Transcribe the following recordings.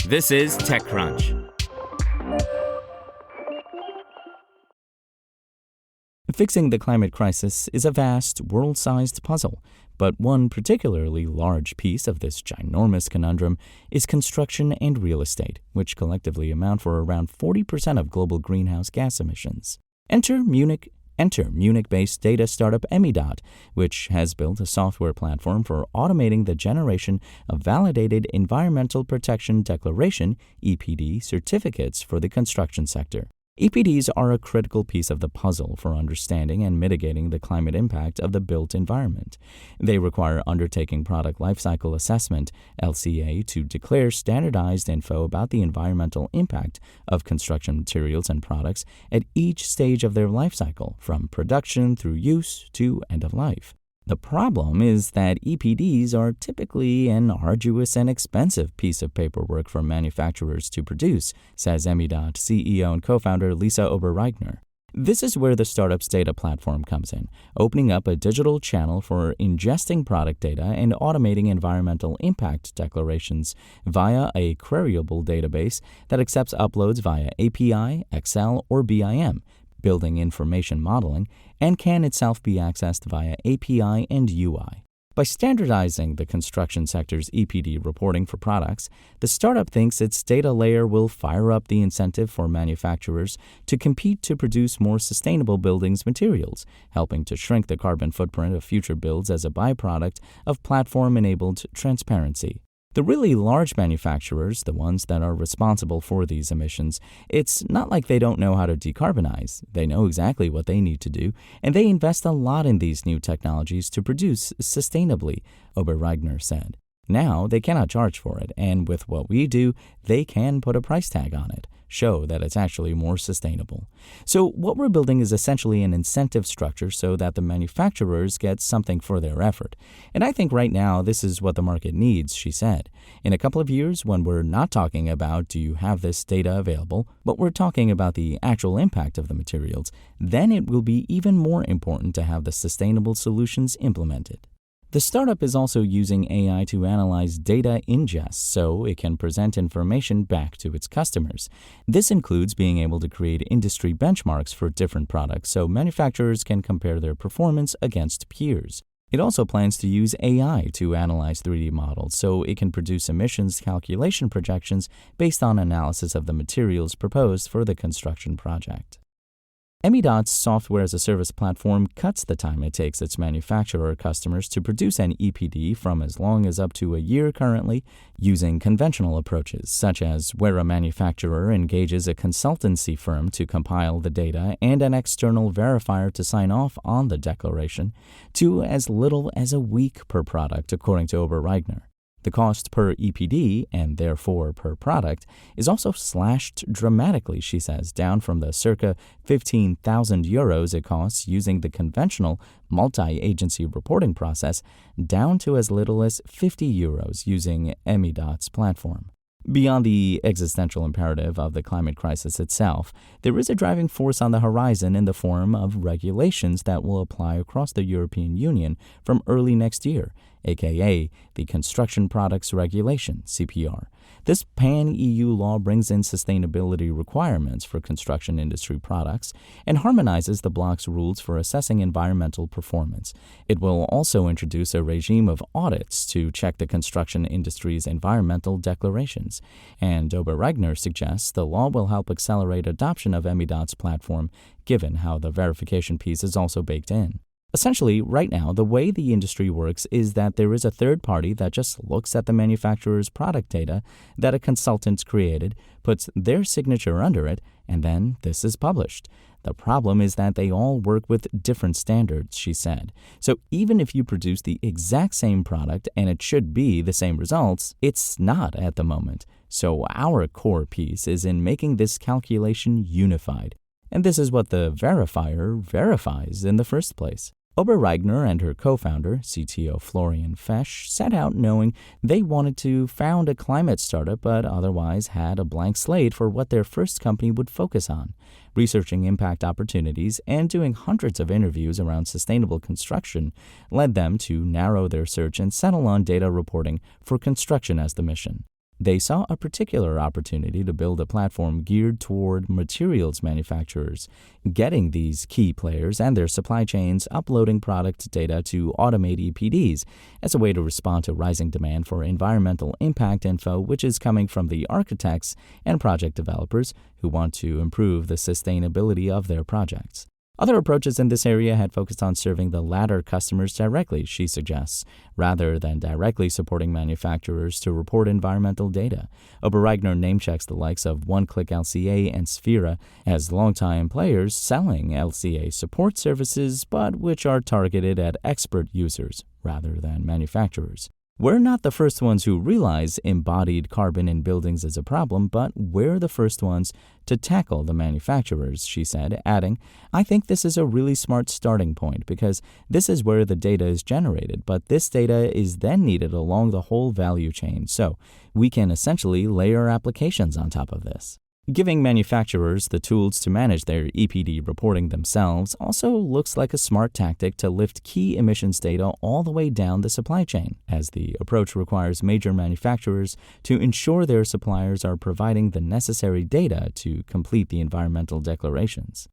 This is TechCrunch. Fixing the climate crisis is a vast, world-sized puzzle, but one particularly large piece of this ginormous conundrum is construction and real estate, which collectively amount for around 40% of global greenhouse gas emissions. Enter Munich-based data startup Emidat, which has built a software platform for automating the generation of validated Environmental Protection Declaration (EPD) certificates for the construction sector. EPDs are a critical piece of the puzzle for understanding and mitigating the climate impact of the built environment. They require undertaking product lifecycle assessment (LCA) to declare standardized info about the environmental impact of construction materials and products at each stage of their lifecycle, from production through use to end of life. The problem is that EPDs are typically an arduous and expensive piece of paperwork for manufacturers to produce, says Emidat CEO and co-founder Lisa Oberreigner. This is where the startup's data platform comes in, opening up a digital channel for ingesting product data and automating environmental impact declarations via a queryable database that accepts uploads via API, Excel, or BIM, building information modeling, and can itself be accessed via API and UI. By standardizing the construction sector's EPD reporting for products, the startup thinks its data layer will fire up the incentive for manufacturers to compete to produce more sustainable buildings materials, helping to shrink the carbon footprint of future builds as a byproduct of platform-enabled transparency. The really large manufacturers, the ones that are responsible for these emissions, it's not like they don't know how to decarbonize. They know exactly what they need to do, and they invest a lot in these new technologies to produce sustainably, Oberreigner said. Now they cannot charge for it, and with what we do, they can put a price tag on it, show that it's actually more sustainable. So what we're building is essentially an incentive structure so that the manufacturers get something for their effort. And I think right now this is what the market needs, she said. In a couple of years, when we're not talking about do you have this data available, but we're talking about the actual impact of the materials, then it will be even more important to have the sustainable solutions implemented. The startup is also using AI to analyze data ingest so it can present information back to its customers. This includes being able to create industry benchmarks for different products so manufacturers can compare their performance against peers. It also plans to use AI to analyze 3D models so it can produce emissions calculation projections based on analysis of the materials proposed for the construction project. Emidat's software-as-a-service platform cuts the time it takes its manufacturer customers to produce an EPD from as long as up to a year currently, using conventional approaches, such as where a manufacturer engages a consultancy firm to compile the data and an external verifier to sign off on the declaration, to as little as a week per product, according to Oberreigner. The cost per EPD, and therefore per product, is also slashed dramatically, she says, down from the circa 15,000 euros it costs using the conventional multi-agency reporting process down to as little as 50 euros using Emidat's platform. Beyond the existential imperative of the climate crisis itself, there is a driving force on the horizon in the form of regulations that will apply across the European Union from early next year, aka the Construction Products Regulation, CPR. This pan-EU law brings in sustainability requirements for construction industry products and harmonizes the bloc's rules for assessing environmental performance. It will also introduce a regime of audits to check the construction industry's environmental declarations. And Oberreigner suggests the law will help accelerate adoption of Emidat's platform, given how the verification piece is also baked in. Essentially, right now, the way the industry works is that there is a third party that just looks at the manufacturer's product data that a consultant created, puts their signature under it, and then this is published. The problem is that they all work with different standards, she said. So even if you produce the exact same product and it should be the same results, it's not at the moment. So our core piece is in making this calculation unified. And this is what the verifier verifies in the first place. Oberreigner and her co-founder, CTO Florian Fesch, set out knowing they wanted to found a climate startup but otherwise had a blank slate for what their first company would focus on. Researching impact opportunities and doing hundreds of interviews around sustainable construction led them to narrow their search and settle on data reporting for construction as the mission. They saw a particular opportunity to build a platform geared toward materials manufacturers, getting these key players and their supply chains uploading product data to automate EPDs as a way to respond to rising demand for environmental impact info, which is coming from the architects and project developers who want to improve the sustainability of their projects. Other approaches in this area had focused on serving the latter customers directly, she suggests, rather than directly supporting manufacturers to report environmental data. Oberreigner namechecks the likes of OneClick LCA and Sphera as longtime players selling LCA support services, but which are targeted at expert users rather than manufacturers. We're not the first ones who realize embodied carbon in buildings is a problem, but we're the first ones to tackle the manufacturers, she said, adding, I think this is a really smart starting point because this is where the data is generated, but this data is then needed along the whole value chain, so we can essentially layer applications on top of this. Giving manufacturers the tools to manage their EPD reporting themselves also looks like a smart tactic to lift key emissions data all the way down the supply chain, as the approach requires major manufacturers to ensure their suppliers are providing the necessary data to complete the environmental declarations.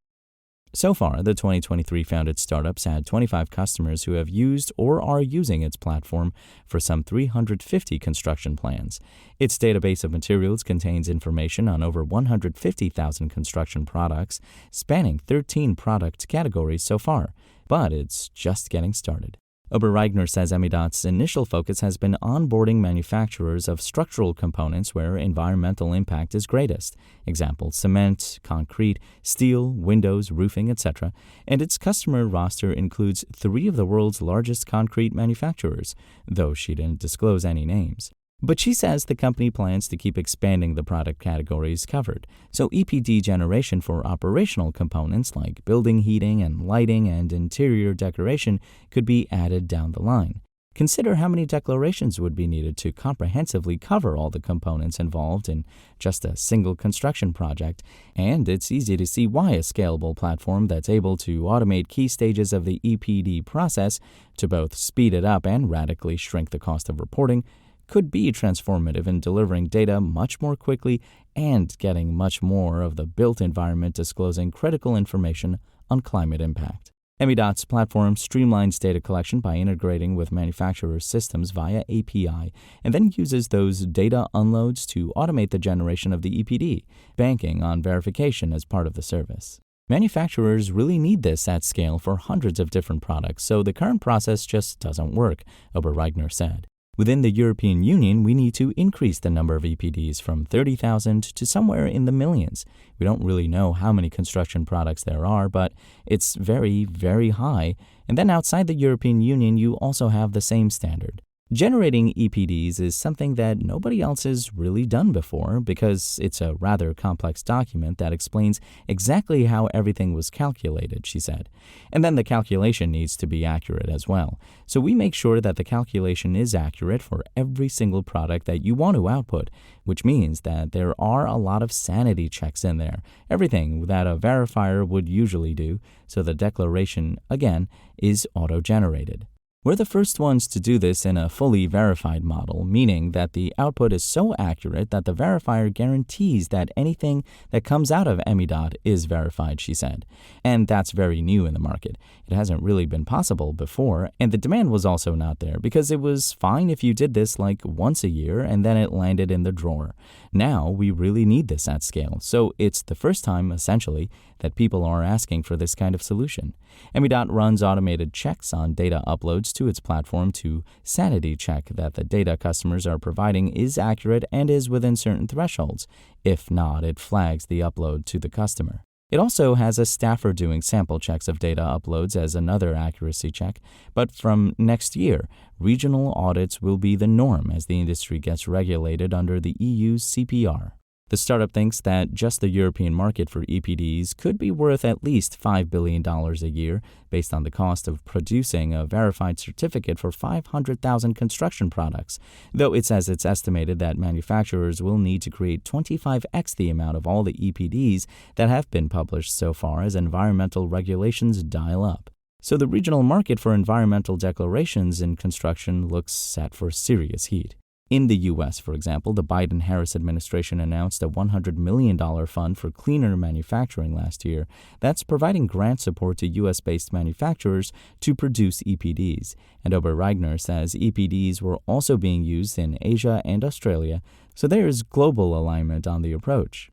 So far, the 2023 founded startups had 25 customers who have used or are using its platform for some 350 construction plans. Its database of materials contains information on over 150,000 construction products, spanning 13 product categories so far, but it's just getting started. Oberreigner says Emidat's initial focus has been onboarding manufacturers of structural components where environmental impact is greatest, example cement, concrete, steel, windows, roofing, etc., and its customer roster includes 3 of the world's largest concrete manufacturers, though she didn't disclose any names. But she says the company plans to keep expanding the product categories covered, so EPD generation for operational components like building heating and lighting and interior decoration could be added down the line. Consider how many declarations would be needed to comprehensively cover all the components involved in just a single construction project, and it's easy to see why a scalable platform that's able to automate key stages of the EPD process to both speed it up and radically shrink the cost of reporting could be transformative in delivering data much more quickly and getting much more of the built environment disclosing critical information on climate impact. Emidat's platform streamlines data collection by integrating with manufacturers' systems via API and then uses those data unloads to automate the generation of the EPD, banking on verification as part of the service. Manufacturers really need this at scale for hundreds of different products, so the current process just doesn't work, Oberreigner said. Within the European Union, we need to increase the number of EPDs from 30,000 to somewhere in the millions. We don't really know how many construction products there are, but it's very, very high. And then outside the European Union, you also have the same standard. Generating EPDs is something that nobody else has really done before because it's a rather complex document that explains exactly how everything was calculated, she said. And then the calculation needs to be accurate as well. So we make sure that the calculation is accurate for every single product that you want to output, which means that there are a lot of sanity checks in there, everything that a verifier would usually do, so the declaration, again, is auto-generated. We're the first ones to do this in a fully verified model, meaning that the output is so accurate that the verifier guarantees that anything that comes out of Emidat is verified, she said. And that's very new in the market. It hasn't really been possible before, and the demand was also not there because it was fine if you did this like once a year and then it landed in the drawer. Now we really need this at scale, so it's the first time, essentially, that people are asking for this kind of solution. Emidat runs automated checks on data uploads to its platform to sanity check that the data customers are providing is accurate and is within certain thresholds. If not, it flags the upload to the customer. It also has a staffer doing sample checks of data uploads as another accuracy check, but from next year, regional audits will be the norm as the industry gets regulated under the EU's CPR. The startup thinks that just the European market for EPDs could be worth at least $5 billion a year based on the cost of producing a verified certificate for 500,000 construction products, though it says it's estimated that manufacturers will need to create 25x the amount of all the EPDs that have been published so far as environmental regulations dial up. So the regional market for environmental declarations in construction looks set for serious heat. In the U.S., for example, the Biden-Harris administration announced a $100 million fund for cleaner manufacturing last year that's providing grant support to U.S.-based manufacturers to produce EPDs. And Ober-Reigner says EPDs were also being used in Asia and Australia, so there is global alignment on the approach.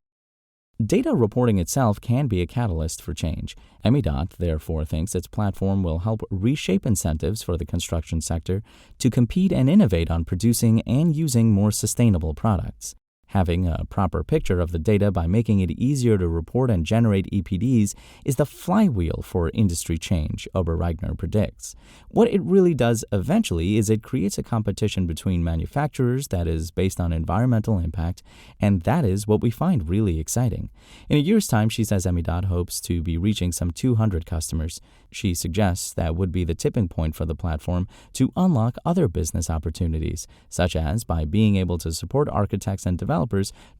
Data reporting itself can be a catalyst for change. Emidat, therefore, thinks its platform will help reshape incentives for the construction sector to compete and innovate on producing and using more sustainable products. Having a proper picture of the data by making it easier to report and generate EPDs is the flywheel for industry change, Ober-Reigner predicts. What it really does eventually is it creates a competition between manufacturers that is based on environmental impact, and that is what we find really exciting. In a year's time, she says Emidat hopes to be reaching some 200 customers. She suggests that would be the tipping point for the platform to unlock other business opportunities, such as by being able to support architects and developers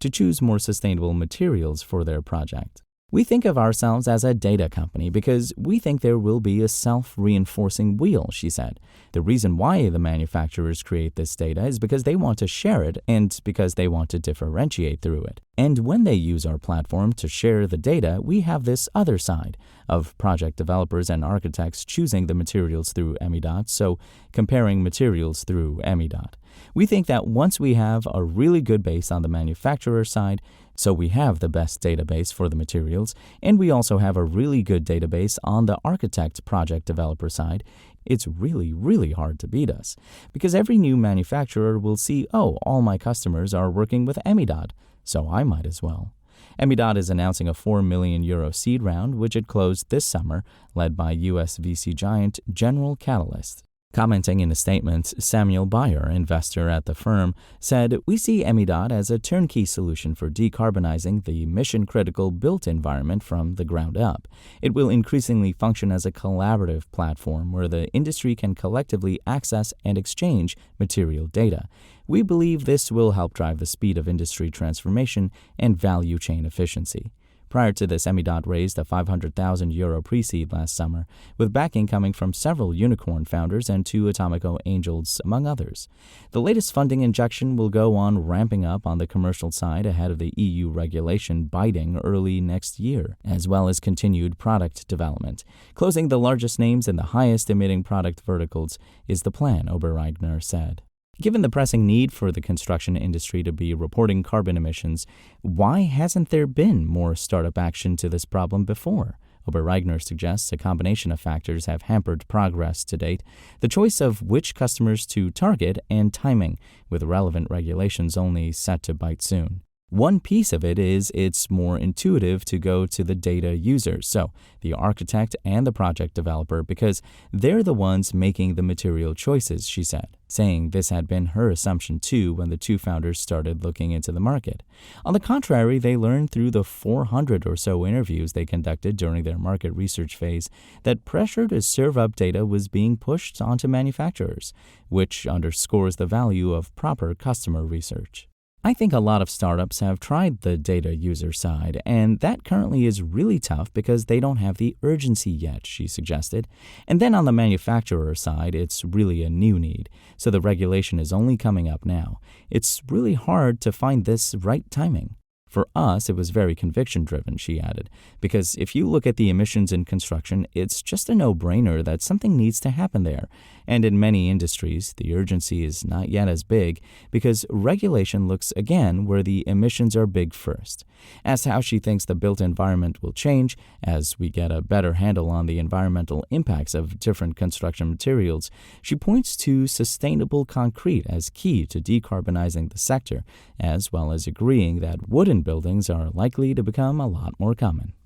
to choose more sustainable materials for their project. We think of ourselves as a data company because we think there will be a self-reinforcing wheel, she said. The reason why the manufacturers create this data is because they want to share it and because they want to differentiate through it. And when they use our platform to share the data, we have this other side of project developers and architects choosing the materials through Emidat, so comparing materials through Emidat. We think that once we have a really good base on the manufacturer side, so we have the best database for the materials, and we also have a really good database on the architect project developer side, it's really hard to beat us. Because every new manufacturer will see, oh, all my customers are working with Emidat, so I might as well. Emidat is announcing a €4 million seed round, which it closed this summer, led by US VC giant General Catalyst. Commenting in a statement, Samuel Bayer, investor at the firm, said, "We see Emidat as a turnkey solution for decarbonizing the mission-critical built environment from the ground up. It will increasingly function as a collaborative platform where the industry can collectively access and exchange material data. We believe this will help drive the speed of industry transformation and value chain efficiency." Prior to this, Emidat raised a €500,000 pre-seed last summer, with backing coming from several unicorn founders and 2 Atomico angels, among others. The latest funding injection will go on ramping up on the commercial side ahead of the EU regulation biting early next year, as well as continued product development. Closing the largest names in the highest emitting product verticals is the plan, Ober-Reigner said. Given the pressing need for the construction industry to be reporting carbon emissions, why hasn't there been more startup action to this problem before? Ober-Reigner suggests a combination of factors have hampered progress to date, the choice of which customers to target and timing, with relevant regulations only set to bite soon. One piece of it is it's more intuitive to go to the data users, so the architect and the project developer, because they're the ones making the material choices, she said, saying this had been her assumption too when the 2 founders started looking into the market. On the contrary, they learned through the 400 or so interviews they conducted during their market research phase that pressure to serve up data was being pushed onto manufacturers, which underscores the value of proper customer research. I think a lot of startups have tried the data user side, and that currently is really tough because they don't have the urgency yet, she suggested. And then on the manufacturer side, it's really a new need, so the regulation is only coming up now. It's really hard to find this right timing. For us, it was very conviction-driven, she added, because if you look at the emissions in construction, it's just a no-brainer that something needs to happen there. And in many industries, the urgency is not yet as big because regulation looks again where the emissions are big first. As to how she thinks the built environment will change as we get a better handle on the environmental impacts of different construction materials, she points to sustainable concrete as key to decarbonizing the sector, as well as agreeing that wooden buildings are likely to become a lot more common.